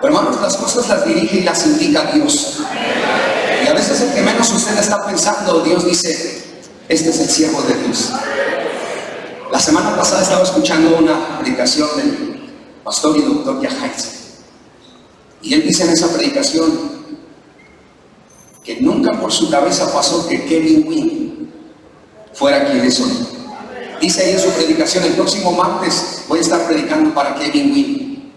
Pero hermanos, las cosas las dirige y las indica Dios. Y a veces el que menos usted está pensando, Dios dice, este es el siervo de Dios. La semana pasada estaba escuchando una predicación del pastor y doctor Yajaitz. Y él dice en esa predicación que nunca por su cabeza pasó que Kevin Wynn fuera quien es hoy. Dice ahí en su predicación, el próximo martes voy a estar predicando para Kevin Wynn.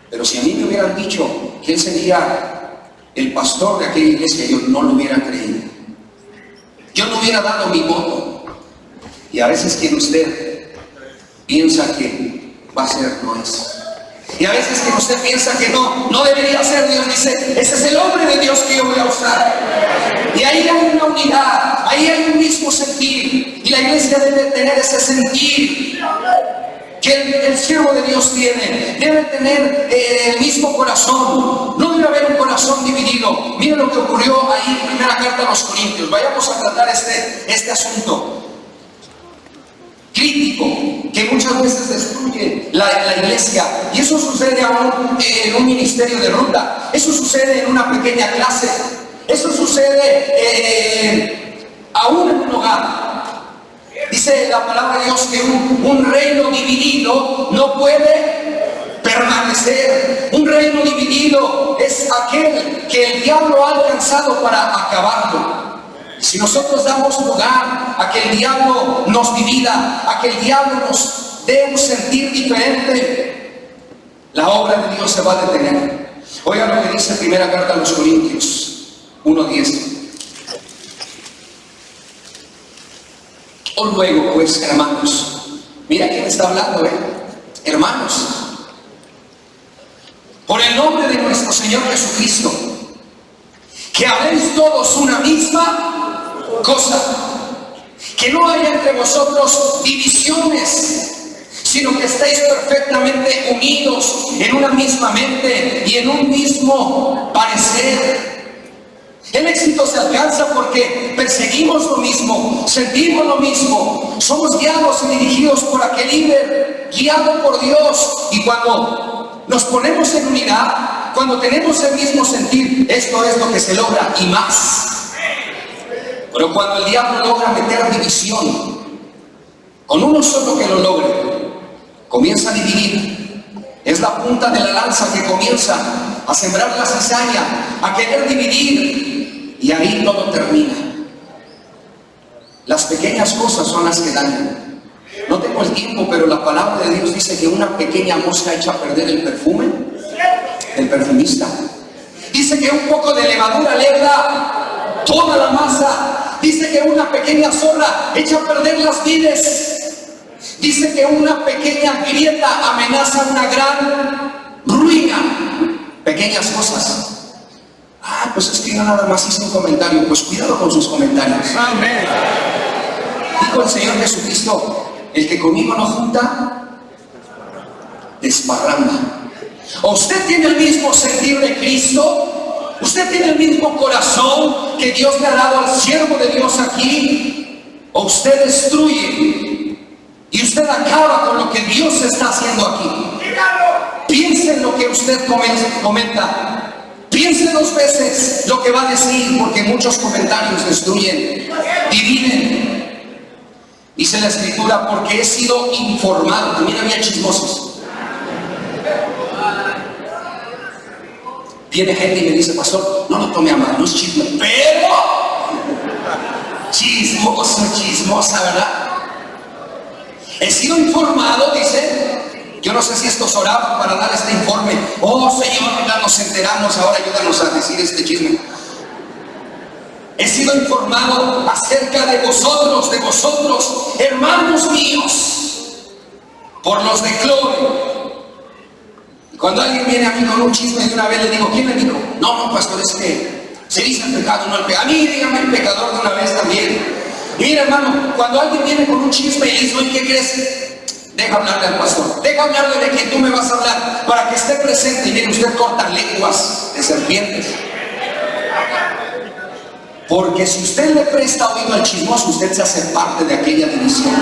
Pero si a mí me hubieran dicho que él sería el pastor de aquella iglesia, yo no lo hubiera creído. Yo no hubiera dado mi voto. Y a veces quien usted piensa que va a ser, no es. Y a veces que usted piensa que no debería ser, Dios dice, ese es el hombre de Dios que yo voy a usar. Y ahí hay una unidad, ahí hay un mismo sentir. Y la iglesia debe tener ese sentir que el siervo de Dios tiene. Debe tener el mismo corazón. No debe haber un corazón dividido. Miren lo que ocurrió ahí en primera carta a los Corintios. Vayamos a tratar este asunto crítico que muchas veces destruye la iglesia, y eso sucede aún en un ministerio de ruta, eso sucede en una pequeña clase, eso sucede aún en un hogar. Dice la palabra de Dios que un reino dividido no puede permanecer. Un reino dividido es aquel que el diablo ha alcanzado para acabarlo. Si nosotros damos lugar a que el diablo nos divida, a que el diablo nos dé un sentir diferente, la obra de Dios se va a detener. Oigan lo que dice primera carta a los Corintios 1:10. Os luego, pues, hermanos, mira quién está hablando, hermanos, por el nombre de nuestro Señor Jesucristo, que habléis todos una misma cosa, que no haya entre vosotros divisiones, sino que estéis perfectamente unidos en una misma mente y en un mismo parecer. El éxito se alcanza porque perseguimos lo mismo, sentimos lo mismo, somos guiados y dirigidos por aquel líder, guiado por Dios. Y cuando nos ponemos en unidad, cuando tenemos el mismo sentir, esto es lo que se logra y más. Pero cuando el diablo logra meter división, con uno solo que lo logre, comienza a dividir. Es la punta de la lanza que comienza a sembrar la cizaña, a querer dividir, y ahí todo termina. Las pequeñas cosas son las que dañan. No tengo el tiempo, pero la palabra de Dios dice que una pequeña mosca echa a perder el perfume del perfumista. Dice que un poco de levadura leuda toda la masa. Dice que una pequeña zorra echa a perder las vides. Dice que una pequeña grieta amenaza una gran ruina. Pequeñas cosas. Pues es que yo nada más hice un comentario. Pues cuidado con sus comentarios. Amén. Dijo el Señor Jesucristo, el que conmigo no junta, desparrama. ¿O usted tiene el mismo sentir de Cristo? ¿Usted tiene el mismo corazón que Dios le ha dado al siervo de Dios aquí? ¿O usted destruye y usted acaba con lo que Dios está haciendo aquí? Piense en lo que usted comenta. Piense 2 veces lo que va a decir, porque muchos comentarios destruyen, dividen. Dice la Escritura, porque he sido informado. También había chismosos. Viene gente y me dice, pastor, no lo tome a mal, no es chisme, pero chismosa, ¿verdad? He sido informado, dice. Yo no sé si estos oraban para dar este informe. Oh Señor, ya nos enteramos, ahora ayúdanos a decir este chisme. He sido informado acerca de vosotros, hermanos míos, por los de Clore. Y cuando alguien viene a mí con un chisme, de una vez le digo, ¿quién le dijo? No, pastor, es que se dice el pecado, no el pecado. A mí dígame el pecador de una vez también. Y mira, hermano, cuando alguien viene con un chisme y dice, oye, ¿qué crees? Deja hablarle al pastor, deja hablarle de quien tú me vas a hablar, para que esté presente. Y mire, usted corta lenguas de serpientes. Porque si usted le presta oído al chismoso, usted se hace parte de aquella división.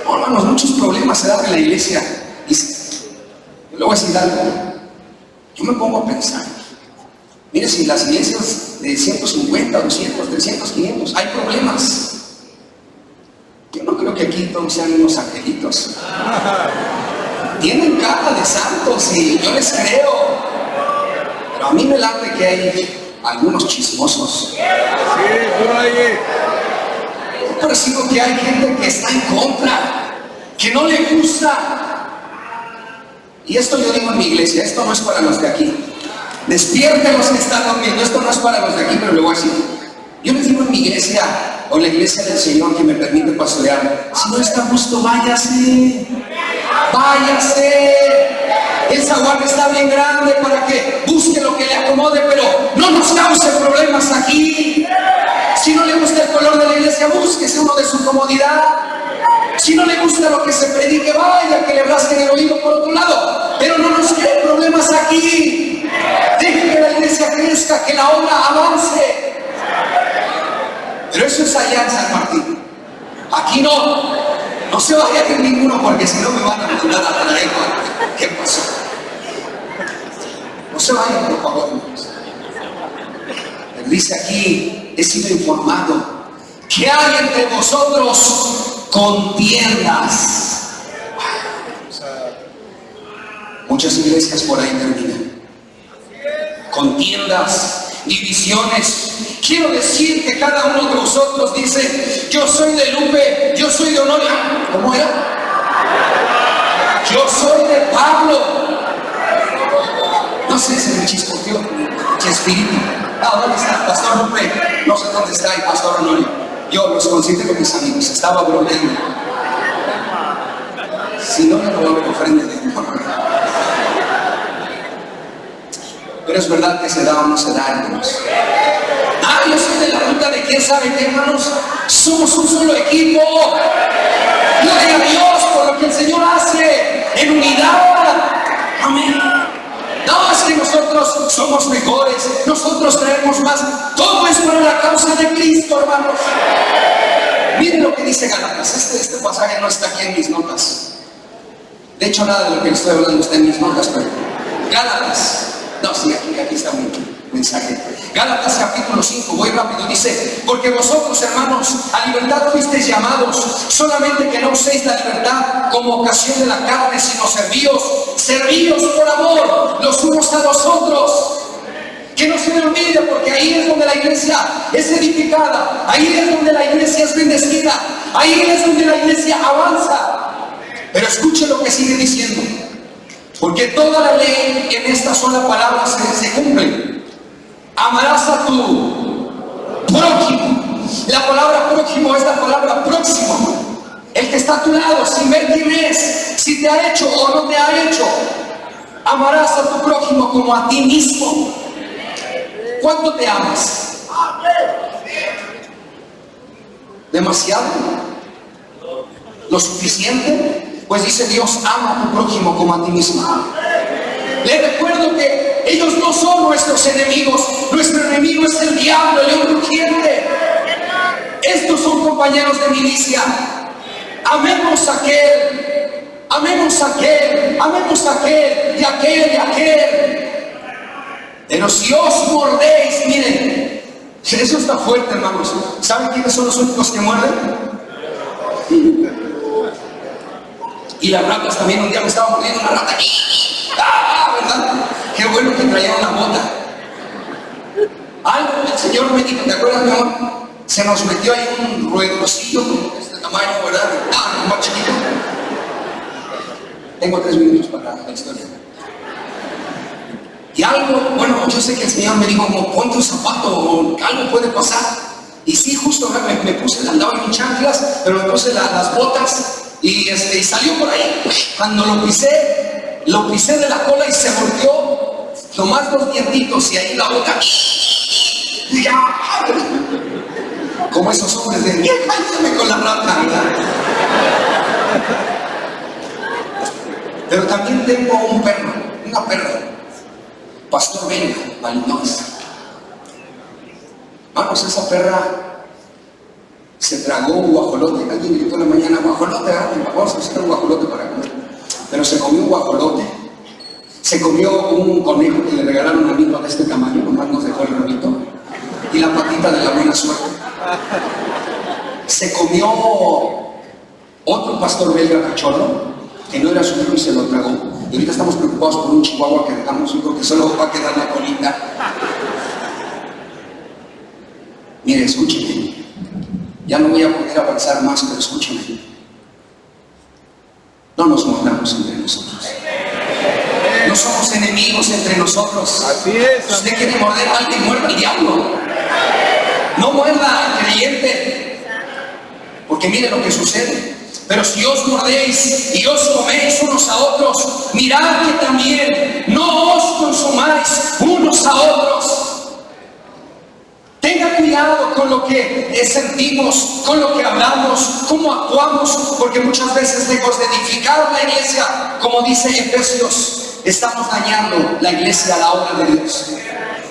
No, hermanos, muchos problemas se dan en la iglesia. Y yo le voy a decir algo. Yo me pongo a pensar. Mire, si las iglesias de 150, 200, 300, 500, hay problemas. Yo no creo que aquí todos sean unos angelitos. Tienen cara de santos y yo les creo. Pero a mí me late que hay algunos chismosos. Sí, por ahí. Yo percibo que hay gente que está en contra, que no le gusta. Y esto yo digo en mi iglesia, esto no es para los de aquí. Despierten los que están durmiendo, esto no es para los de aquí, pero le voy a decir. Yo les digo en mi iglesia, o la iglesia del Señor que me permite pastorear, si no está a gusto, váyase. Váyase. El zaguán está bien grande para que busque lo que le acomode, pero no nos cause problemas aquí. Si no le gusta el color de la iglesia, búsquese uno de su comodidad. Si no le gusta lo que se predique, vaya que le rasquen el oído por otro lado. Pero no nos creen problemas aquí. Deje que la iglesia crezca, que la obra avance. Pero eso es allá en San Martín. Aquí no. No se vaya a ir ninguno, porque si no me van a mandar a traer. ¿Qué pasó? No se vayan, por favor. Él dice aquí, he sido informado que hay entre vosotros contiendas. Muchas iglesias por ahí terminan. Contiendas, divisiones. Quiero decir que cada uno de vosotros dice, yo soy de Lupe, yo soy de Honorio. ¿Cómo era? Yo soy de Pablo. No sé, se me chispoteó. Chespirito. ¿Dónde está? Pastor Lupe. No sé dónde está el pastor Honorio. Yo los considero mis amigos. Estaba bromeando. Si no, no lo ofrende de Pero es verdad que se da o no se da, hermanos. Yo soy de la ruta de quién sabe qué, hermanos. Somos un solo equipo. Gloria a Dios por lo que el Señor hace en unidad. Amén. No es que nosotros somos mejores, nosotros traemos más. Todo es para la causa de Cristo, hermanos. Miren lo que dice Gálatas. Este pasaje no está aquí en mis notas. De hecho, nada de lo que les estoy hablando está en mis notas, pero Gálatas. No, sí, aquí está mi mensaje. Gálatas capítulo 5, voy rápido, dice, porque vosotros, hermanos, a libertad fuisteis llamados, solamente que no uséis la libertad como ocasión de la carne, sino servíos por amor los unos a los otros. Que no se me olvide, porque ahí es donde la iglesia es edificada, ahí es donde la iglesia es bendecida, ahí es donde la iglesia avanza. Pero escuche lo que sigue diciendo, porque toda la ley en esta sola palabra se cumple. Amarás a tu prójimo. La palabra prójimo es la palabra próximo. El que está a tu lado, sin ver quién es, si te ha hecho o no te ha hecho. Amarás a tu prójimo como a ti mismo. ¿Cuánto te amas? ¿Demasiado? ¿Lo suficiente? Pues dice Dios, ama a tu prójimo como a ti mismo. Les recuerdo que ellos no son nuestros enemigos. Nuestro enemigo es el diablo, el león rugiente. Estos son compañeros de milicia. Amemos a aquel, amemos a aquel, amemos a aquel, y aquel, y aquel. Pero si os mordéis, miren, eso está fuerte, hermanos. ¿Saben quiénes son los únicos que muerden? Y las ratas también. Un día me estaba mordiendo una rata. ¿Verdad? Qué bueno que traía una bota. Algo el Señor me dijo, ¿te acuerdas, mi amor? Se nos metió ahí un ruedocillo como de este tamaño, ¿verdad? Más chiquito. Tengo 3 minutos para la historia. Y algo, bueno, yo sé que el Señor me dijo, como ponte un zapato o algo puede pasar. Y sí, justo me puse, andaba en chanclas, pero me puse las botas y salió por ahí. Cuando lo pisé de la cola y se volteó, nomás 2 dientitos y ahí la boca. Como esos hombres de váyame con la rata, ¿verdad? Pero también tengo un perro, una perra, pastor belga, Malinois. Vamos, esa perra se tragó un guajolote. Alguien gritó en la mañana, guajolote, vamos a hacer un guajolote para comer. Pero se comió un guajolote, se comió un conejo que le regalaron a un amigo de este tamaño, nomás nos dejó el rabito, y la patita de la buena suerte. Se comió otro pastor belga cachorro, que no era su hijo y se lo tragó. Y ahorita estamos preocupados por un chihuahua que dejamos, yo creo que solo va a quedar la colita. Mire, escúcheme. Ya no voy a poder avanzar más, pero escúcheme. No nos mordamos entre nosotros. No somos enemigos entre nosotros. Así es. Si usted quiere morder a alguien, muerda al diablo. No muerda al creyente. Porque mire lo que sucede. Pero si os mordéis y os coméis unos a otros, mirad que también no os consumáis unos a otros. Tenga cuidado con lo que sentimos, con lo que hablamos, cómo actuamos, porque muchas veces lejos de edificar la iglesia, como dice Efesios, estamos dañando la iglesia a la obra de Dios.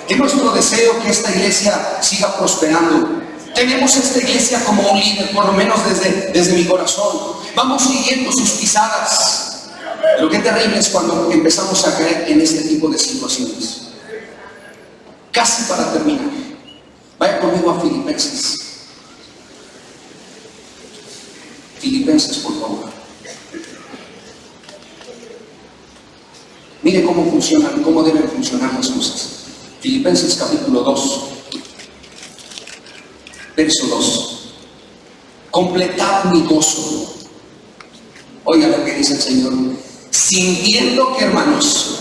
Es nuestro deseo que esta iglesia siga prosperando. Tenemos esta iglesia como un líder, por lo menos desde mi corazón. Vamos siguiendo sus pisadas. Lo que es terrible es cuando empezamos a caer en este tipo de situaciones. Casi para terminar, vaya conmigo a Filipenses. Filipenses, por favor. Mire cómo funcionan, cómo deben funcionar las cosas. Filipenses capítulo 2. Verso 2. Completad mi gozo. Oiga lo que dice el Señor. Sintiendo que, hermanos,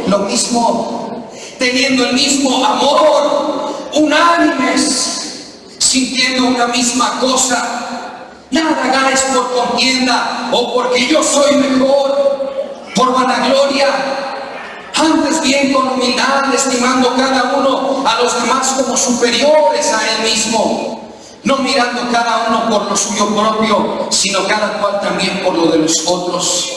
lo mismo, teniendo el mismo amor, unánimes, sintiendo una misma cosa, nada hagáis por contienda o porque yo soy mejor, por vanagloria. Antes bien con humildad, estimando cada uno a los demás como superiores a él mismo, no mirando cada uno por lo suyo propio, sino cada cual también por lo de los otros.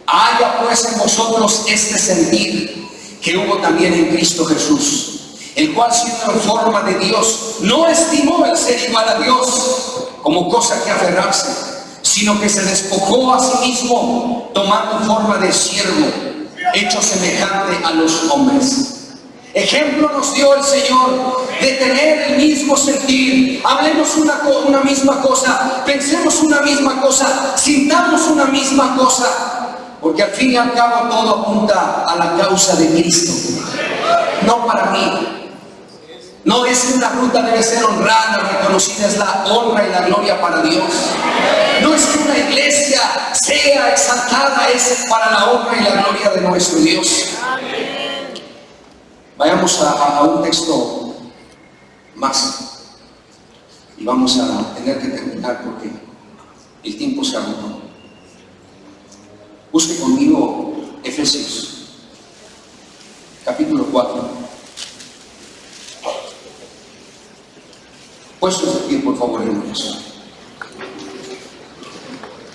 Haya pues en vosotros este sentir que hubo también en Cristo Jesús, el cual siendo en forma de Dios, no estimó el ser igual a Dios como cosa que aferrarse, sino que se despojó a sí mismo, tomando forma de siervo, hecho semejante a los hombres. Ejemplo nos dio el Señor de tener el mismo sentir. Hablemos una misma cosa, pensemos una misma cosa, sintamos una misma cosa, porque al fin y al cabo todo apunta a la causa de Cristo, no para mí. No es que una ruta debe ser honrada, reconocida, es la honra y la gloria para Dios. No es que una iglesia sea exaltada, es para la honra y la gloria de nuestro Dios. Vayamos a un texto más y vamos a tener que terminar porque el tiempo se agotó. Busque conmigo Efesios capítulo 4. Puestos de pie, por favor, hermanos.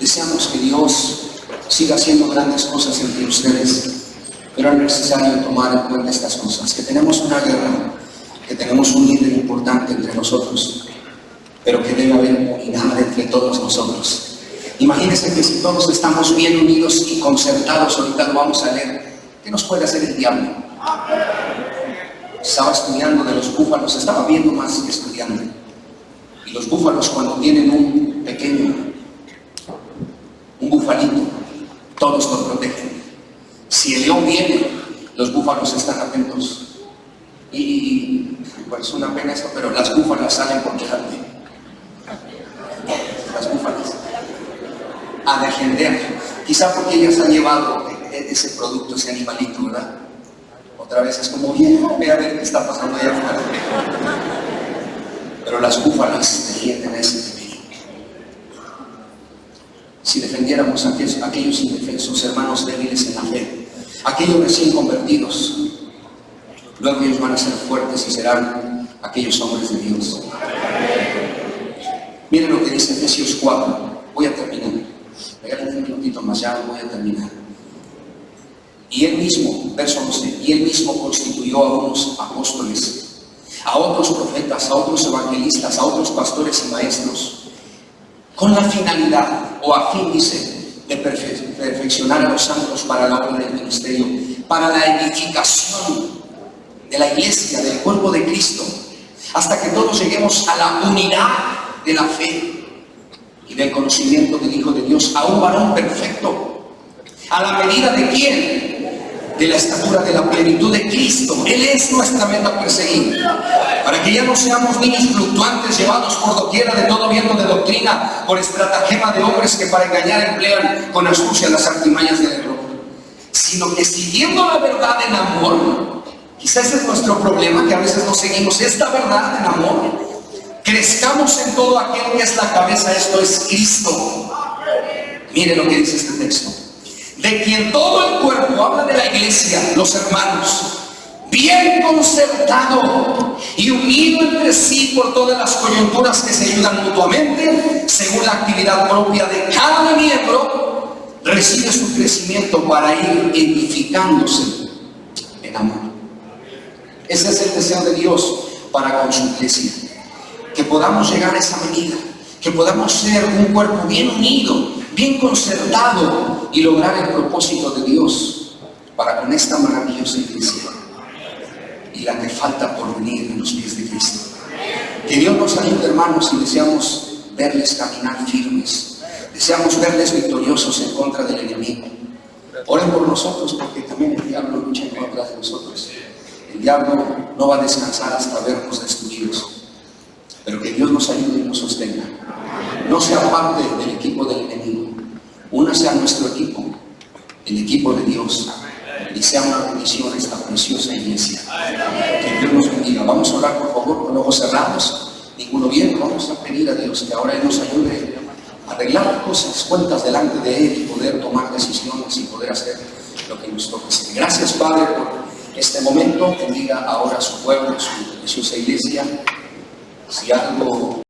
Deseamos que Dios siga haciendo grandes cosas entre ustedes, pero es necesario tomar en cuenta estas cosas, que tenemos una guerra, que tenemos un líder importante entre nosotros, pero que debe haber unidad entre todos nosotros. Imagínense que si todos estamos bien unidos y concertados, ahorita lo vamos a leer, ¿qué nos puede hacer el diablo? Estaba estudiando de los búfalos, estaba viendo más que estudiando. Y los búfalos, cuando tienen un pequeño, un bufalito, todos lo protegen. Si el león viene, los búfalos están atentos. Y pues una pena esto, pero las búfalas salen por delante. Las búfalas. A defender. Quizá porque ellas han llevado ese producto, ese animalito, ¿verdad? Otra vez es como, bien, ve a ver qué está pasando allá afuera. Pero las búfalas defienden a ese pequeño. Si defendiéramos a aquellos indefensos, hermanos débiles en la fe, aquellos recién convertidos, luego ellos van a ser fuertes y serán aquellos hombres de Dios. Miren lo que dice Efesios 4. Voy a terminar. Regálame un minutito más, ya voy a terminar. Y él mismo, verso 11, y él mismo constituyó a unos apóstoles, a otros profetas, a otros evangelistas, a otros pastores y maestros, con la finalidad, o a fin, dice, de perfeccionar a los santos para la obra del ministerio, para la edificación de la iglesia, del cuerpo de Cristo, hasta que todos lleguemos a la unidad de la fe y del conocimiento del Hijo de Dios, a un varón perfecto, a la medida de quién, de la estatura de la plenitud de Cristo. Él es nuestra meta perseguida, para que ya no seamos niños fluctuantes llevados por doquiera de todo viento de doctrina, por estratagema de hombres que para engañar emplean con astucia las artimañas del error, sino que siguiendo la verdad en amor. Quizás ese es nuestro problema, que a veces no seguimos esta verdad en amor. Crezcamos en todo aquel que es la cabeza, esto es Cristo. Mire lo que dice este texto: de quien todo el cuerpo, habla de la iglesia, los hermanos, bien concertado y unido entre sí por todas las coyunturas que se ayudan mutuamente, según la actividad propia de cada miembro, recibe su crecimiento para ir edificándose en amor. Ese es el deseo de Dios para con su iglesia, que podamos llegar a esa medida, que podamos ser un cuerpo bien unido, bien concertado y lograr el propósito de Dios para con esta maravillosa iglesia y la que falta por venir en los pies de Cristo. Que Dios nos ayude, hermanos, y deseamos verles caminar firmes, deseamos verles victoriosos en contra del enemigo. Oren por nosotros, porque también el diablo lucha en contra de nosotros. El diablo no va a descansar hasta vernos destruidos, pero que Dios nos ayude y nos sostenga. No sea parte del equipo del enemigo, únase a nuestro equipo, el equipo de Dios, y sea una bendición esta preciosa iglesia. Que Dios nos bendiga. Vamos a orar, por favor, con ojos cerrados, ninguno bien. Vamos a pedir a Dios que ahora Él nos ayude a arreglar cosas, cuentas delante de Él, y poder tomar decisiones y poder hacer lo que nos toca hacer. Gracias, Padre, por este momento. Bendiga ahora a su pueblo, a su preciosa iglesia. Si algo